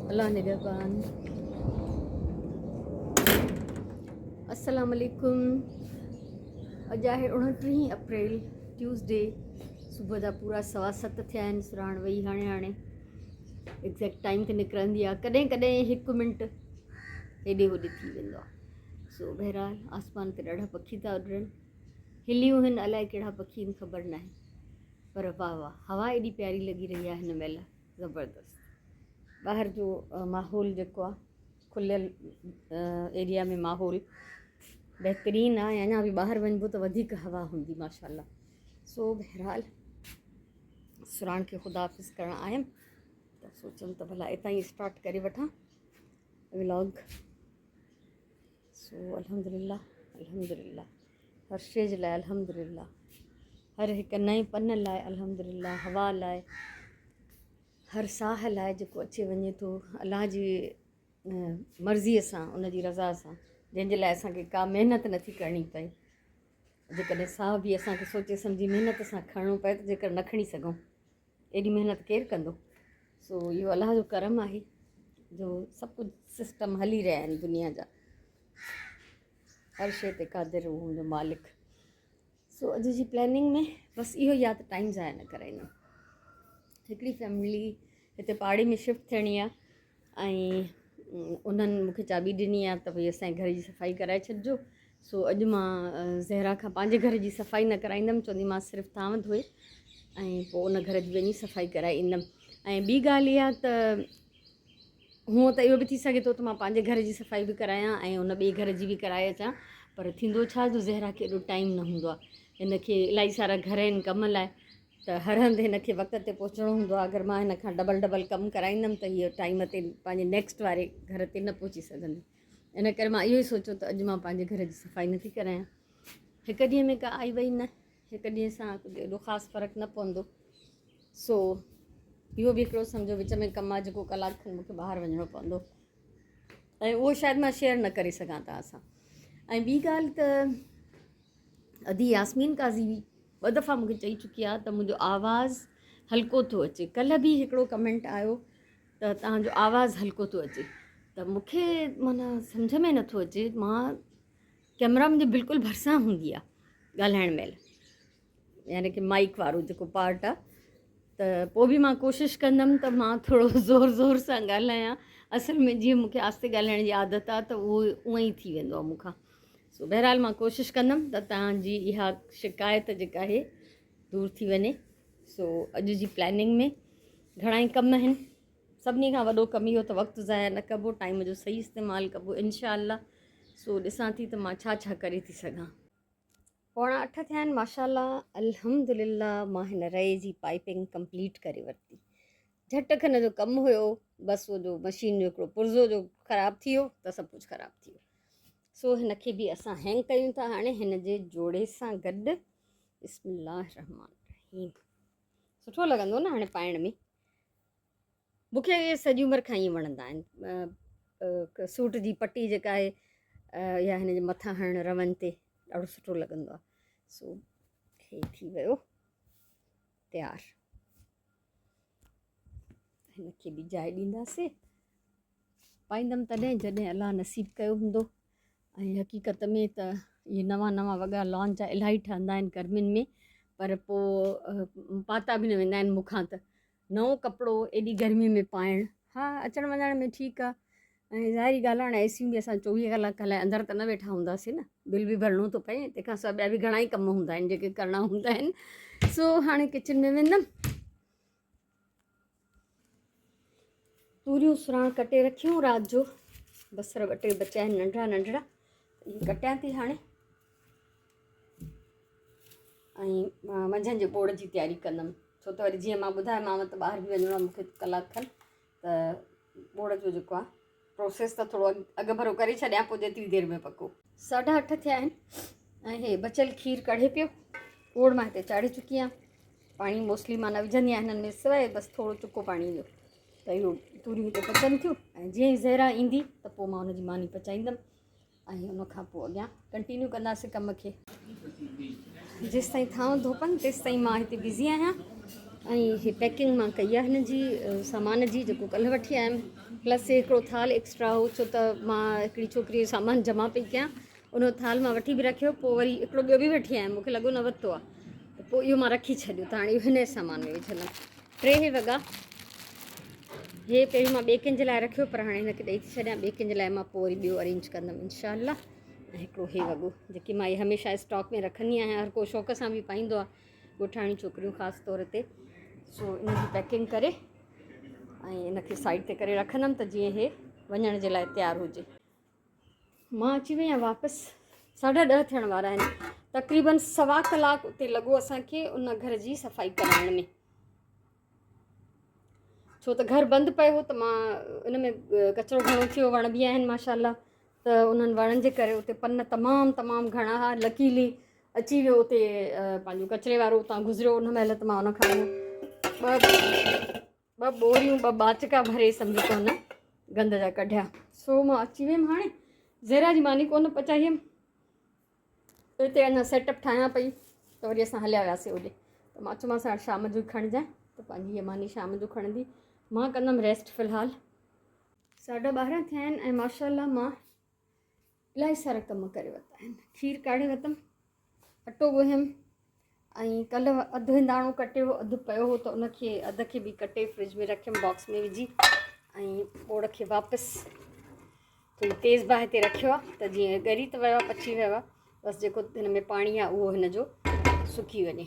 अल्लाह निगहबान। अस्सलाम वालेकुम। अॼु आहे 29 अप्रैल ट्यूसडे। सुबुह जा पूरा 7:15 थिया आहिनि। सुराण वेई हाणे एग्ज़ैक्ट टाइम ते निकिरंदी आहे। कॾहिं कॾहिं 1 मिंट हेॾे होॾे थी वेंदो आहे। सो बहरहाल आसमान ते ॾाढा पखी था उॾनि, हिलियूं आहिनि, अलाए कहिड़ा पखी आहिनि ख़बर न आहे, पर वाह वाह हवा एॾी प्यारी लॻी रही आहे हिन महिल, ज़बरदस्त। ॿाहिरि जो माहौल जेको आहे, खुलियल एरिया में माहौल बहितरीनु आहे। अञा बि ॿाहिरि वञिबो त वधीक हवा हूंदी माशाल्लाह। सो बहरहाल सुराण खे ख़ुदा हाफ़िज़ करणु आयमि त सोचमि त भला हितां ई स्टार्ट करे वठां व्लॉग। सो अल्हम्दुलिल्लाह अल्हम्दुलिल्लाह, हर शइ जे लाइ अल्हम्दुलिल्लाह, हर हिकु नए पन लाइ अल्हम्दुलिल्लाह, हवा लाइ, हर साह लाइ जेको अचे वञे थो अलाह जी मर्ज़ीअ सां, उन जी रज़ा सां, जंहिंजे लाइ असांखे का महिनत नथी करणी पए। जेकॾहिं साह बि असांखे सोचे सम्झी महिनत सां खणणो पए त जेकर न खणी सघूं, एॾी महिनत केरु कंदो। सो इहो अलाह जो करम आहे जो सभु कुझु सिस्टम हली रहिया आहिनि दुनिया जा, हर शइ ते क़ादिर उहो मुंहिंजो मालिक। सो अॼु जी प्लैनिंग में बसि इहो या त टाइम ज़ाया न कराईंदमि। हिकिड़ी फैमिली हिते पहाड़ी में शिफ्ट थियणी आहे ऐं उन्हनि मूंखे चाबी ॾिनी आहे त भई असांजे घर जी सफ़ाई कराए छॾिजो। सो अॼु मां ज़हरा खां पंहिंजे घर जी सफ़ाई न कराईंदमि, चवंदीमांसि सिर्फ़ु थांव धोए ऐं पोइ उन घर जी वञी सफ़ाई कराए ईंदमि। ऐं ॿी ॻाल्हि इहा त हूअं त इहो बि थी सघे थो त मां पंहिंजे घर जी सफ़ाई बि करायां ऐं उन ॿिए घर जी बि कराए अचां, पर थींदो छा जो ज़हरा खे एॾो टाइम न हूंदो आहे। हिनखे इलाही सारा घर आहिनि कम लाइ, त हर हंधि हिनखे वक़्त ते पहुचणो हूंदो आहे। अगरि मां हिन खां डबल कमु कराईंदमि त हीअ टाइम ते पंहिंजे नेक्स्ट वारे घर ते न पहुची सघंदी। इन करे मां इहो ई सोचियो त अॼु मां पंहिंजे घर जी सफ़ाई नथी करायां। हिकु ॾींहं में का आई वई न, हिकु ॾींहं सां कुझु एॾो ख़ासि फ़र्क़ु न पवंदो। सो इहो बि हिकिड़ो सम्झो विच में कमु आहे जेको कलाक खनि मूंखे ॿाहिरि वञिणो पवंदो ऐं उहो शायदि मां शेयर न करे सघां तव्हां सां। ऐं ॿी ॻाल्हि त अदी यास्मीन काज़ी बि 2 दफ़ा मूंखे चई चुकी आहे त मुंहिंजो आवाज़ु हल्को थो अचे। कल्ह बि हिकिड़ो कमेंट आयो त तव्हांजो आवाज़ु हल्को थो अचे, त मूंखे माना सम्झ में नथो अचे। मां कैमरा मुंहिंजे बिल्कुलु भरिसां हूंदी आहे ॻाल्हाइण महिल, यानी कि माइक वारो जेको पार्ट आहे, त पोइ बि मां कोशिशि कंदमि त मां थोरो ज़ोर सां ॻाल्हायां। असल में जीअं मूंखे आस्ते ॻाल्हाइण जी आदत आहे त उहो उअं ई थी वेंदो आहे मूंखां। सो बहरहाल मां कोशिशि कंदमि त तव्हांजी इहा शिकायत जेका आहे दूरि थी वञे। सो अॼु जी प्लैनिंग में घणा ई कम आहिनि। सभिनी खां वॾो कमु इहो त वक़्तु ज़ाया न कबो, टाइम जो सही इस्तेमालु कबो इंशाअल्लाह। सो ॾिसां थी त मां छा करे थी सघां। 7:45 थिया आहिनि माशाल्लाह अल्हम्दुलिल्लाह। मां हिन रए जी पाइपिंग कंप्लीट करे वरिती। झटि खन जो कमु हुयो, बसि वो जो मशीन जो हिकिड़ो पुर्ज़ो जो ख़राबु थी वियो त सभु कुझु ख़राबु थी वियो। सो हिन खे बि असां हैंग कयूं था हाणे हिन जे जोड़े सां गॾु। बिस्मिल्लाह रहमान रहीम। सुठो लॻंदो न हाणे पाइण में। मूंखे इहे सॼी उमिरि खां ईअं वणंदा आहिनि। सूट जी पटी जेका आहे या हिन जे मथां हणणु रवनि ते ॾाढो सुठो लॻंदो आहे। सो हे थी वियो तयारु। हिन खे बि जाइ ॾींदासीं, पाईंदमि तॾहिं जॾहिं अलाह नसीबु कयो हूंदो। ऐं हक़ीक़त में त इहे नवां वॻा लॉन जा इलाही ठहंदा आहिनि गर्मियुनि में, पर पोइ पाता बि न वेंदा आहिनि मूंखां। त नओं कपिड़ो एॾी गर्मीअ में पाइणु, हा अचण वञण में ठीकु आहे। ऐं ज़ाहिरी ॻाल्हि आहे, हाणे एसियूं बि असां 24 कलाक हलाए अंदरि त न वेठा हूंदासीं न, बिल बि भरिणो थो पए। तंहिंखां सवाइ ॿिया बि घणा ई कम हूंदा आहिनि जेके करणा हूंदा आहिनि। सो हाणे किचन में वेंदमि। तूरियूं सुराण कटे रखियूं राति जो, बसर 2 टे बचिया आहिनि नंढड़ा इहे कटियां थी हाणे। ऐं मंझंदि जे ॿोड़ जी तयारी कंदमि, छो त वरी जीअं मां ॿुधायोमांव त ॿाहिरि बि वञिणो आहे मूंखे कलाक खनि, त ॿोड़ जो जेको आहे प्रोसेस त थोरो अॻु भरो करे छॾियां, पोइ जेतिरी देरि में पको। 8:30 थिया आहिनि ऐं हे बचियल खीर कढे पियो। ॿोड़ मां हिते चाढ़े चुकी आहियां। पाणी मोस्टली मां न विझंदी आहियां हिननि में, सवाइ बसि थोरो चुको पाणी ॾियो त इहो तूरियूं हिते पचनि थियूं। ऐं जीअं ई ज़हरा ईंदी त पोइ मां हुनजी मानी पचाईंदमि ऐं उनखां पोइ अॻियां कंटिन्यू कंदासीं कम खे। जेसि ताईं थांव धोपनि तेसि ताईं मां हिते बिज़ी आहियां। ऐं ही पैकिंग मां कई आहे हिन जी सामान जी जेको कल्ह वठी आयमि, प्लस हिकिड़ो थाल एक्स्ट्रा हो, छो त मां हिकिड़ी छोकिरीअ जो सामान जमा पई कयां, उन थाल मां वठी बि रखियो, पोइ वरी हिकिड़ो ॿियो बि वठी आयमि, मूंखे लॻो न वरितो आहे, त पोइ इहो मां रखी छॾियो, त हाणे इहो हिन सामान में विझंदमि। 3 वॻा हे पहिरियों मां ॿिए कंहिंजे लाइ रखियो, पर हाणे हिनखे ॾेई थी छॾियां, ॿिए कंहिंजे लाइ मां पोइ वरी ॿियो अरेंज कंदमि इंशाअल्लाह। ऐं हिकिड़ो हे वॻो जेकी मां इहे हमेशह स्टॉक में रखंदी आहियां, हर को शौक़ सां बि पाईंदो आहे, ॻोठाणी छोकिरियूं ख़ासि तौर ते। सो इन जी पैकिंग करे ऐं इनखे साइड ते करे रखंदमि त जीअं हे वञण जे लाइ तयारु हुजे। मां अची वई आहियां वापसि, 10:30 थियण वारा आहिनि, तक़रीबन 1.25 कलाक उते लॻो असांखे उन घर जी सफ़ाई कराइण में, छो त घरु बंदि पियो हो, त मां इन में कचिरो घणो थियो, वण बि आहिनि माशाल्लाह, त उन्हनि वणनि जे करे उते पन तमामु घणा हुआ, लकीली अची वियो उते पंहिंजो कचिरे वारो उतां गुज़रियो उन महिल, त मां उनखां ॿ बोरियूं 2 बाचका भरे सम्झी कोन गंद जा कढिया। सो मां अची वियमि, हाणे ज़ेरा जी मानी कोन पचाई हुयमि, हिते अञा सेटअप ठाहियां पई, त वरी असां हलिया वियासीं होॾे, त मां चयोमांसि हाणे शाम जो खणिजांइ, त पंहिंजी हीअ मानी शाम जो खणंदी, मां कंदमि रेस्ट फ़िलहालु। 12:30 थिया आहिनि ऐं माशाल्लाह मां इलाही सारा कम करे वरिता आहिनि। खीर काढ़े वरितमि, अटो ॻोहियमि, ऐं कल्ह अधु हिंदाणो कटियो, अधु पियो हो, त उनखे अधु खे बि कटे फ्रिज में रखियमि बॉक्स में विझी, ऐं ॿोड़ खे वापसि थोरी तेज़ बाहि ते रखियो आहे, त जीअं ॻरी त वियो आहे, पची वियो आहे, बसि जेको हिन में पाणी आहे उहो हिन जो सुकी वञे।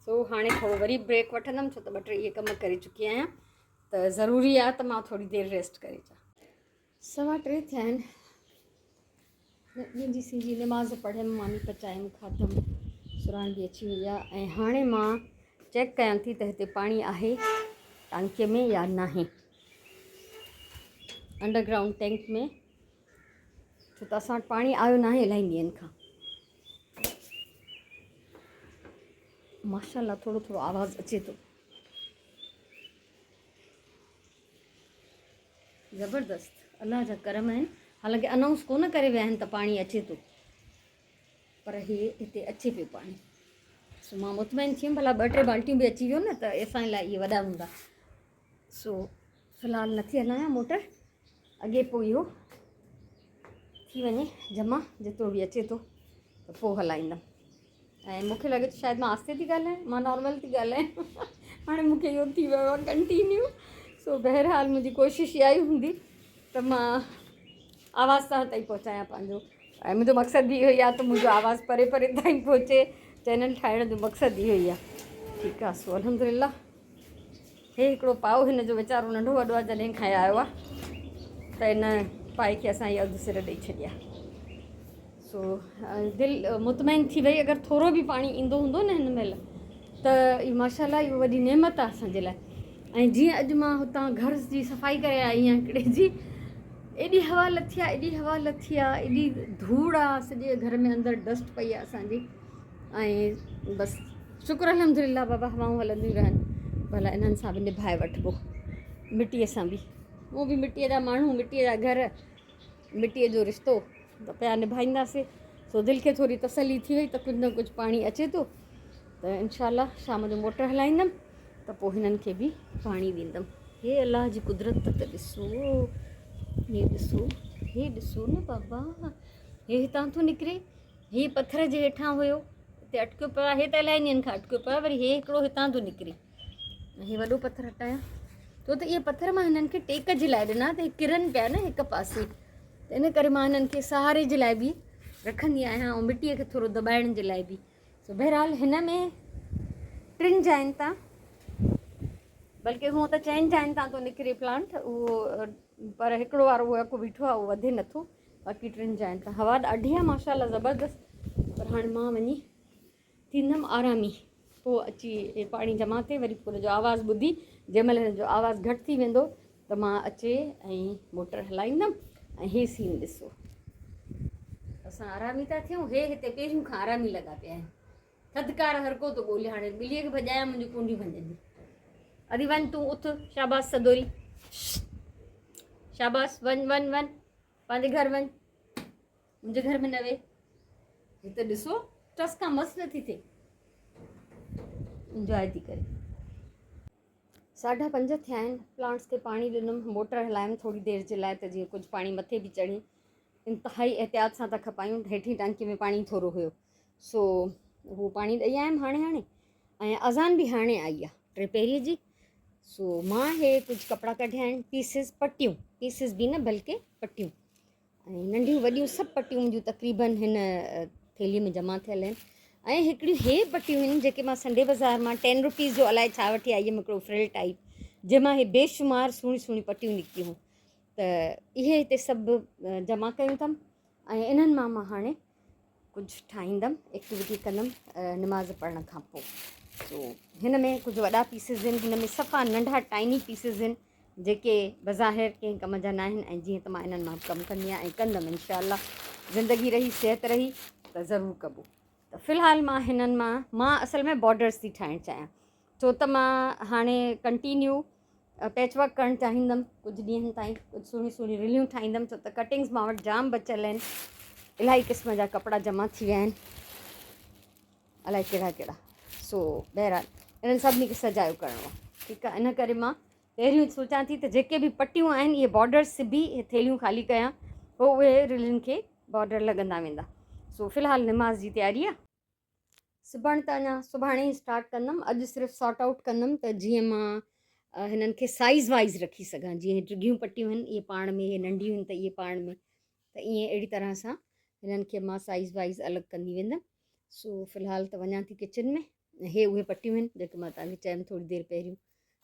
सो हाणे थोरो वरी ब्रेक वठंदमि, छो त 2-3 इहे कम करे चुकी आहियां, त ज़रूरी आहे त मां थोरी देरि रेस्ट करे अचां। 3:15 थिया आहिनि, ॿियनि जी सिंधी निमाज़ पढ़ियमि, मानी पचायमि, खाधमि, सुराण बि अची वई आहे, ऐं हाणे मां चेक कयां थी त हिते पाणी आहे टांकीअ में या न आहे, अंडरग्राउंड टैंक में, छो त असां वटि पाणी आयो न आहे इलाही ॾींहंनि खां। माशाल्लाह थोरो थोरो आवाज़ु अचे थो, ज़बरदस्त, अलाह जा करम आहिनि। हालांकि अनाउंस कोन करे विया आहिनि त पाणी अचे थो, पर हे हिते अचे पियो पाणी। सो मां मुतमैन थी वियमि, भला 2-3 बाल्टियूं बि अची वियो न त असां लाइ इहे वॾा हूंदा। सो फ़िलहालु नथी हलायां मोटर, अॻे पोइ इहो थी वञे जमा, जेतिरो बि अचे थो त पोइ हलाईंदमि। ऐं मूंखे लॻे थो शायदि मां आस्ते थी ॻाल्हायां, मां नॉर्मल थी ॻाल्हायां हाणे मूंखे इहो थी वियो आहे कंटिन्यू। सो बहरहाल मुंहिंजी कोशिशि इहा ई हूंदी त मां आवाज़ तव्हां ताईं पहुचायां पंहिंजो, ऐं मुंहिंजो मक़सदु बि इहो ई आहे त मुंहिंजो आवाज़ु परे परे ताईं पहुचे, चैनल ठाहिण जो मक़सदु इहो ई आहे। ठीकु आहे, सो अल्हम्दुलिल्लाह। हे हिकिड़ो पाव हिन जो वीचारो नंढो वॾो आहे, जॾहिं खां आयो आहे त इन पाए खे असां इहे अधु सिर ॾेई छॾिया। सो दिलि मुतमैन थी वई, अगरि थोरो बि पाणी ईंदो हूंदो न हिन महिल त इहो माशाल्लाह इहो वॾी नेमत आहे असांजे लाइ। ऐं जीअं अॼु मां हुतां घर जी सफ़ाई करे आई आहियां हिकिड़े जी, एॾी हवा लथी आहे, एॾी हवा लथी आहे, एॾी धूड़ आहे, सॼे घर में अंदरि डस्ट पई आहे असांजी। ऐं बसि शुक्र अल्हम्दुलिल्लाह बाबा हवाऊं हलंदियूं रहनि, भला इन्हनि सां बि निभाए वठिबो, मिटीअ सां बि, उहो बि मिटीअ जा माण्हू, मिटीअ जा घर, मिटीअ जो रिश्तो, त पिया निभाईंदासीं। सो दिलि खे थोरी तसली थी वई त कुझु न कुझु पाणी अचे थो, त इनशाअल्लाह शाम जो मोटर हलाईंदमि त पोइ हिननि खे बि पाणी ॾींदमि। हे अलाह जी कुदरत त ॾिसो, हे ॾिसो, हे ॾिसो न बाबा, हे हितां थो निकिरे, हे पथर जे हेठां हुयो, हिते अटकियो पियो आहे, हे त इलाही ॾींहंनि खां अटकियो पियो आहे, वरी हे हिकिड़ो हितां थो निकिरे, हे वॾो पथर हटायां, छो त इहे पथर मां हिननि खे टेक जे लाइ ॾिना, त हे किरनि पिया न हिकु पासे, त इन करे मां हिननि खे सहारे जे लाइ बि रखंदी आहियां, ऐं मिटीअ खे थोरो दॿाइण जे लाइ बि। सो बहरहाल हिन में 3 जाइनि तां, बल्कि हूअं त 4 जाइनि तां थो निकिरे प्लांट उहो, पर हिकिड़ो वारो उहो अको बीठो आहे, उहो वधे नथो, बाक़ी 3 जाइनि तां हवा ॾाढी आहे माशाल्लाह ज़बरदस्त। पर हाणे मां वञी थींदमि आरामी, पोइ अची हे पाणी जमा थिए, वरी पोइ हुनजो आवाज़ु ॿुधी, जंहिं महिल हिनजो आवाज़ु घटि थी वेंदो त मां अचे ऐं मोटर हलाईंदमि। ऐं हे सीन ॾिसो, असां आरामी था थियूं, हे हिते पहिरियों खां आरामी लॻा पिया आहिनि, थधिकार हर को थो ॻोल्हे। हाणे ॿिलीअ खे भॼायां, मुंहिंजी कुंडी भॼंदी, अरे वञ तूं उथ, शाबाश सदोरी, शाबाश, वञ वञ वञ, पंहिंजे घर वञ, मुंहिंजे घर में न वे। हिते ॾिसो टस खां मस नथी थिए, इंजॉय थी करे। 5:30 थिया आहिनि। प्लांट्स खे पाणी ॾिनमि, मोटर हलायमि थोरी देरि जे लाइ त जीअं कुझु पाणी मथे बि चढ़े। इंतिहाई एहतियात सां था खपायूं, हेठि टांकी में पाणी थोरो हुयो, सो उहो पाणी ॾेई आयमि हाणे ऐं अज़ान बि हाणे आई आहे 3 जी। सो मां हे कुझु कपिड़ा कढिया आहिनि, पीसिस बि न बल्कि पटियूं, ऐं नंढियूं वॾियूं सभु पटियूं मुंहिंजूं तक़रीबन हिन थैलीअ में जमा थियल आहिनि। ऐं हिकिड़ियूं हे पटियूं आहिनि जेके मां संडे बाज़ार मां 10 रुपीज़ जो अलाए छा वठी आई हुयमि, हिकिड़ो फ्रिल टाइप, जंहिंमां हे बेशुमार सुहिणी पटियूं निकितियूं हुयूं। त इहे हिते सभु जमा कयूं अथमि ऐं इन्हनि मां हाणे कुझु ठाहींदमि, एक्टिविटी कंदमि निमाज़ पढ़ण खां पोइ। सो हिन में कुझु वॾा पीसिस आहिनि, हिन में सफ़ा नंढा टाइनी पीसिस आहिनि जेके बज़ाहिर कंहिं कम जा न आहिनि, ऐं जीअं त मां इन्हनि मां कमु कंदी आहियां ऐं कंदमि इंशाअल्लाह। ज़िंदगी रही सिहत रही त ज़रूरु कबो। त फ़िलहालु मां हिननि मां असल में बॉर्डर्स थी ठाहिणु चाहियां, छो त मां हाणे कंटिन्यू पैचवर्क करणु चाहींदमि कुझु ॾींहंनि ताईं। कुझु सुहिणी रिलियूं ठाहींदमि, छो त कटिंग्स मां वटि जाम बचियल आहिनि, इलाही क़िस्म जा कपिड़ा जमा थी विया आहिनि, अलाए कहिड़ा कहिड़ा। सो बहरहाल इन्हनि सभिनी खे सजायो करिणो आहे, ठीकु आहे। इन करे मां पहिरियों सोचां थी त जेके बि पटियूं आहिनि इहे बॉर्डर्स सिबी थैलियूं ख़ाली कयां, पोइ उहे रिलियुनि खे बॉर्डर लॻंदा वेंदा। सो फ़िलहालु निमाज़ जी तयारी आहे। सिबण त अञा सुभाणे ई स्टार्ट कंदमि, अॼु सिर्फ़ु सॉर्ट आउट कंदमि त जीअं मां हिननि खे साइज़ वाइज़ रखी सघां। जीअं टिगियूं पटियूं आहिनि इहे पाण में, इहे नंढियूं आहिनि त इहे पाण में, त ईअं अहिड़ी तरह सां हिननि खे मां साइज़ वाइज़ अलॻि कंदी वेंदमि। सो फ़िलहालु त वञा थी किचन में। हे उहे पटियूं आहिनि जेके मां तव्हांखे चयमि थोरी देरि पहिरियों,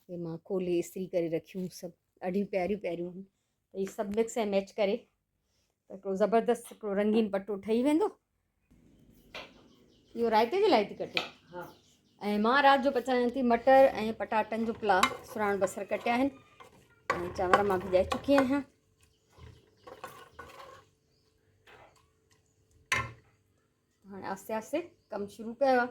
हे मां खोले इस्त्री करे रखियूं, सभु ॾाढियूं प्यारियूं आहिनि। त इहे सभु मिक्स ऐं मैच करे त हिकिड़ो ज़बरदस्त हिकिड़ो रंगीन पटो ठही वेंदो। इहो रायते जे लाइ थी कटे। हा। ऐं मां राति जो पचायां थी मटर ऐं पटाटनि जो पुलाउ, सुराण बसर कटिया आहिनि ऐं चांवर मां भिजाए चुकी आहियां। हाणे आस्ते आस्ते कमु शुरू कयो आहे।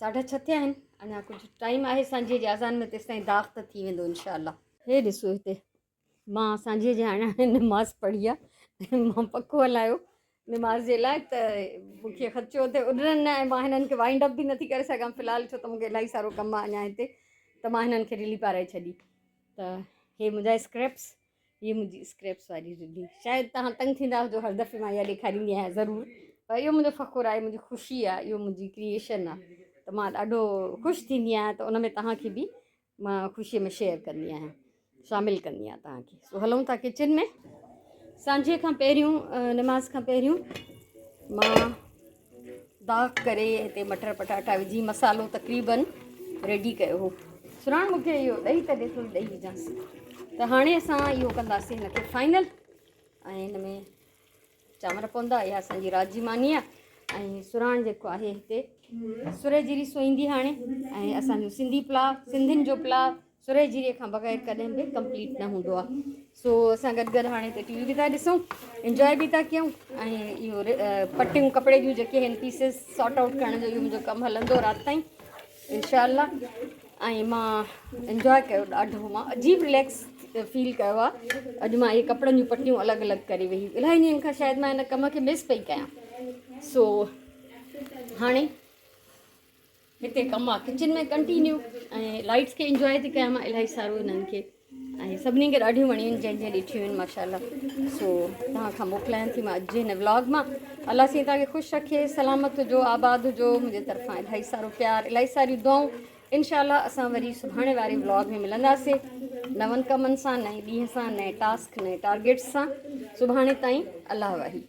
6:30 थिया आहिनि, अञा कुझु टाइम आहे सांझे जे अज़ान में, तेसिताईं दाग़ त थी वेंदो इनशाअल्लाह। हे ॾिसो हिते मां सांझे जे हाणे निमाज़ पढ़ी आहे ऐं मां पखो हलायो निमाज़ जे लाइ, त मूंखे ख़दशो थिए उॾनि न, ऐं मां हिननि खे वाइंड अप बि नथी करे सघां फ़िलहालु, छो त मूंखे इलाही सारो कमु आहे अञा हिते, त मां हिननि खे रिली पाराए छॾी। त हे मुंहिंजा स्क्रैप्स, हीअ मुंहिंजी स्क्रैप्स वारी रिली। शायदि तव्हां तंग थींदा जो हर दफ़े मां इहा ॾेखारींदी आहियां, ज़रूरु, पर इहो मुंहिंजो फ़ख़ुरु आहे, मुंहिंजी ख़ुशी आहे, इहो मुंहिंजी क्रिएशन आहे, त मां ॾाढो ख़ुशि थींदी आहियां। त उन में तव्हांखे बि मां ख़ुशीअ में शेयर कंदी आहियां, शामिलु कंदी आहियां तव्हांखे। सो हलूं था किचन में। सांझे खां पहिरियों निमाज़ खां पहिरियों मां दाग़ करे हिते मटर पटाटा विझी मसालो तक़रीबन रेडी कयो हो। सुराण मूंखे इहो ॾही त ॾे, थोरी ॾही विझांसि। त हाणे असां इहो कंदासीं हिनखे फाइनल, ऐं हिन में चांवर पवंदा। इहा असांजी राति जी मानी आहे। ऐं सुराण जेको आहे हिते सुरे जीरी सोईंदी हाणे, ऐं असांजो सिंधी पुलाउ, सिंधियुनि जो पुलाउ सुरे जीरीअ खां बग़ैर कॾहिं बि कंप्लीट न हूंदो आहे। सो असां गॾु हाणे हिते टीवी बि था ॾिसूं, इंजॉय बि था कयूं, ऐं इहो पटियूं कपिड़े जूं जेके आहिनि पीसिस सॉर्ट आउट करण जो इहो मुंहिंजो कमु हलंदो राति ताईं इंशाअल्लाह। ऐं मां इंजॉय कयो ॾाढो, मां अजीब रिलैक्स फील कयो आहे। अॼु मां इहे कपिड़नि जूं पटियूं अलॻि अलॻि करे वेई, इलाही ॾींहंनि खां शायदि मां हिन कम खे मिस पई कयां। सो हाणे हिते कमु आहे किचन में कंटिन्यू, ऐं लाइट्स खे इंजॉय थी कयां मां इलाही सारो हिननि खे, ऐं सभिनी खे ॾाढियूं वणियूं आहिनि जंहिं जंहिं ॾिठियूं आहिनि माशाअल्लाह। सो तव्हां खां मोकिलायां थी मां अॼु जे हिन व्लॉग मां। अलाह साईं तव्हांखे ख़ुशि रखे, सलामत हुजो, आबाद हुजो, मुंहिंजे तरफ़ां इलाही सारो प्यार, इलाही सारियूं दुआऊं। इंशाअल्लाह असां वरी सुभाणे वारे व्लॉग में मिलंदासीं, नवनि कमनि सां, नए ॾींहं सां, नए टास्क, नए टारगेट्स सां। सुभाणे ताईं अलाह वाही।